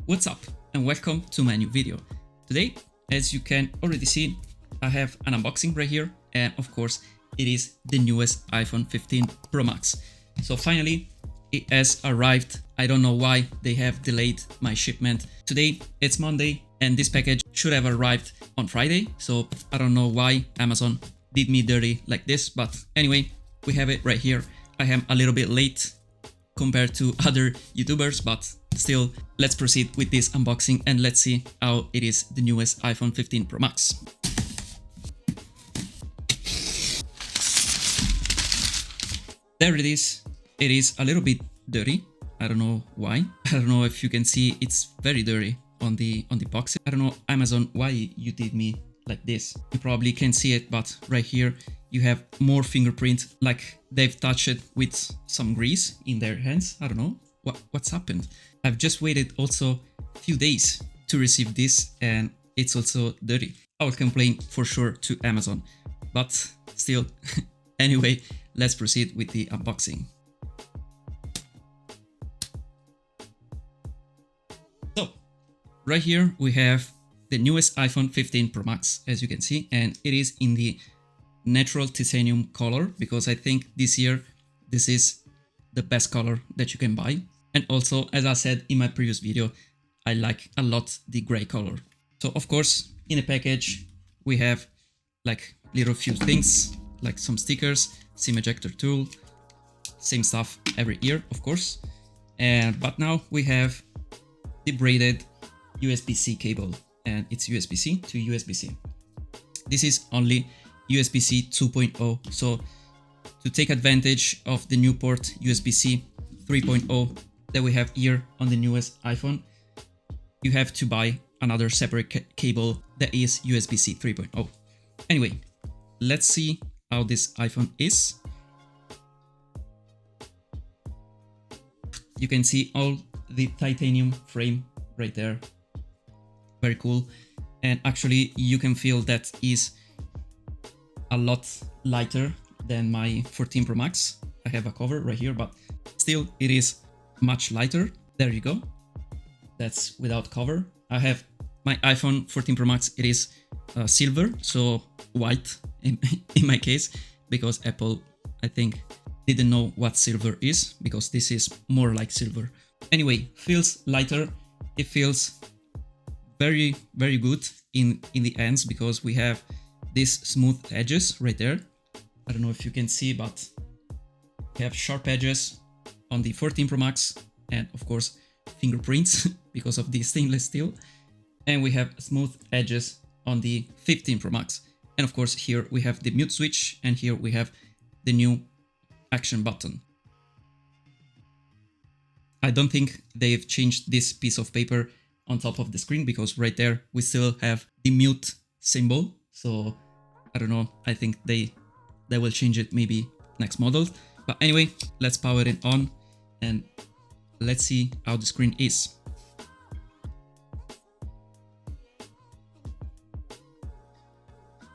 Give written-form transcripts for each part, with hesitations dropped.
What's up and welcome to my new video. Today, as you can already see, I have an unboxing right here, and of course it is the newest iPhone 15 Pro Max. So finally it has arrived. I don't know why they have delayed my shipment. Today it's Monday and this package should have arrived on Friday, so I don't know why Amazon did me dirty like this, but anyway, we have it right here. I am a little bit late compared to other YouTubers, but still, let's proceed with this unboxing and let's see how it is the newest iPhone 15 Pro Max. There it is. It is a little bit dirty. I don't know why. I don't know if you can see, it's very dirty on the box. I don't know, Amazon, why you did me like this. You probably can't see it, but right here you have more fingerprint, like they've touched it with some grease in their hands. I don't know what's happened. I've just waited also a few days to receive this and it's also dirty. I will complain for sure to Amazon, but still. Anyway, let's proceed with the unboxing. So right here we have the newest iPhone 15 Pro Max, as you can see, and it is in the natural titanium color because I think this year this is the best color that you can buy. And also, as I said in my previous video, I like a lot the gray color. So of course, in a package, we have like little few things, like some stickers, SIM ejector tool, same stuff every year, of course. But now we have the braided USB-C cable, and it's USB-C to USB-C. This is only USB-C 2.0, so to take advantage of the new port USB-C 3.0 that we have here on the newest iPhone, you have to buy another separate cable that is USB-C 3.0. Anyway, let's see how this iPhone is. You can see all the titanium frame right there. Very cool. And actually you can feel that is a lot lighter than my 14 Pro Max. I have a cover right here, but still it is much lighter. There you go. That's without cover. I have my iPhone 14 Pro Max. It is silver, so white in my case, because Apple, I think, didn't know what silver is, because this is more like silver. Anyway, feels lighter. It feels very, very good in the ends because we have these smooth edges right there. I don't know if you can see, but we have sharp edges on the 14 Pro Max and of course fingerprints because of the stainless steel. And we have smooth edges on the 15 Pro Max. And of course here we have the mute switch and here we have the new action button. I don't think they've changed this piece of paper on top of the screen because right there we still have the mute symbol. So I don't know, I think they will change it maybe next model. But anyway, let's power it on and let's see how the screen is.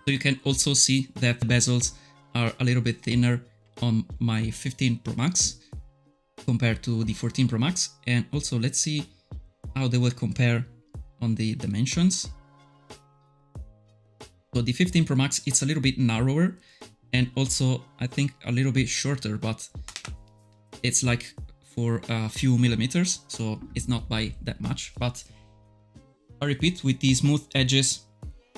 So you can also see that the bezels are a little bit thinner on my 15 Pro Max compared to the 14 Pro Max. And also let's see how they will compare on the dimensions. So the 15 Pro Max, it's a little bit narrower and also I think a little bit shorter, but it's like for a few millimeters, so it's not by that much. But I repeat, with the smooth edges,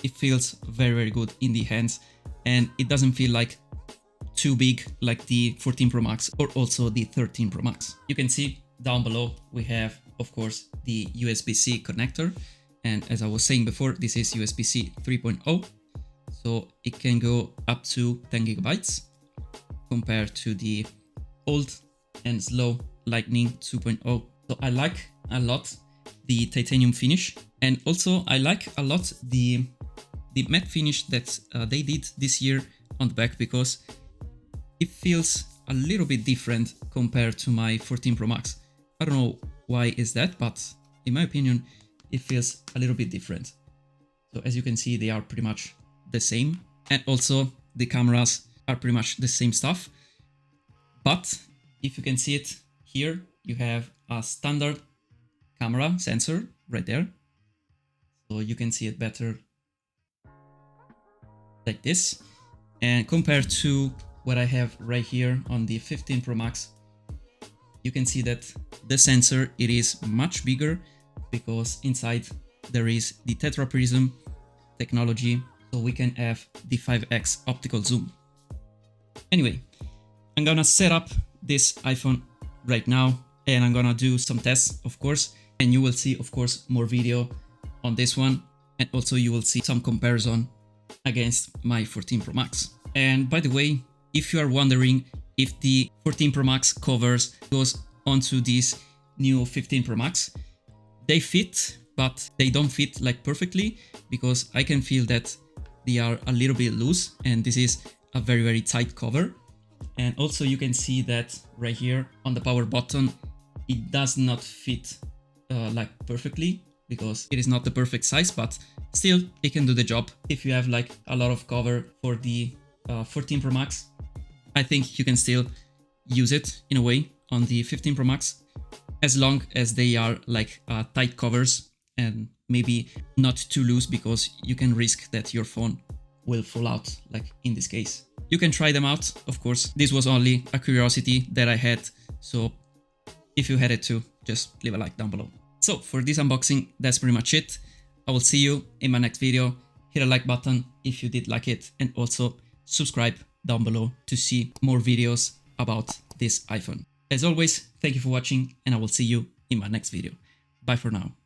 it feels very, very good in the hands and it doesn't feel like too big like the 14 Pro Max or also the 13 Pro Max. You can see down below we have, of course, the USB-C connector, and as I was saying before, this is USB-C 3.0, so it can go up to 10 gigabytes compared to the old and slow Lightning 2.0. So I like a lot the titanium finish, and also I like a lot the matte finish that they did this year on the back, because it feels a little bit different compared to my 14 Pro Max. I don't know why is that, but in my opinion, it feels a little bit different. So as you can see, they are pretty much the same. And also the cameras are pretty much the same stuff. But if you can see it here, you have a standard camera sensor right there. So you can see it better like this. And compared to what I have right here on the 15 Pro Max, you can see that the sensor, it is much bigger because inside there is the tetra prism technology, so we can have the 5x optical zoom. Anyway, I'm gonna set up this iPhone right now and I'm gonna do some tests, of course, and you will see, of course, more video on this one, and also you will see some comparison against my 14 Pro Max. And by the way, if you are wondering if the 14 Pro Max covers goes onto this new 15 Pro Max, they fit, but they don't fit like perfectly because I can feel that they are a little bit loose and this is a very, very tight cover. And also you can see that right here on the power button, it does not fit like perfectly because it is not the perfect size, but still it can do the job. If you have like a lot of cover for the 14 Pro Max, I think you can still use it in a way on the 15 Pro Max, as long as they are like tight covers and maybe not too loose, because you can risk that your phone will fall out, like in this case. You can try them out, of course. This was only a curiosity that I had, so if you had it too, just leave a like down below. So for this unboxing, that's pretty much it. I will see you in my next video. Hit a like button if you did like it, and also subscribe down below to see more videos about this iPhone. As always, thank you for watching, and I will see you in my next video. Bye for now.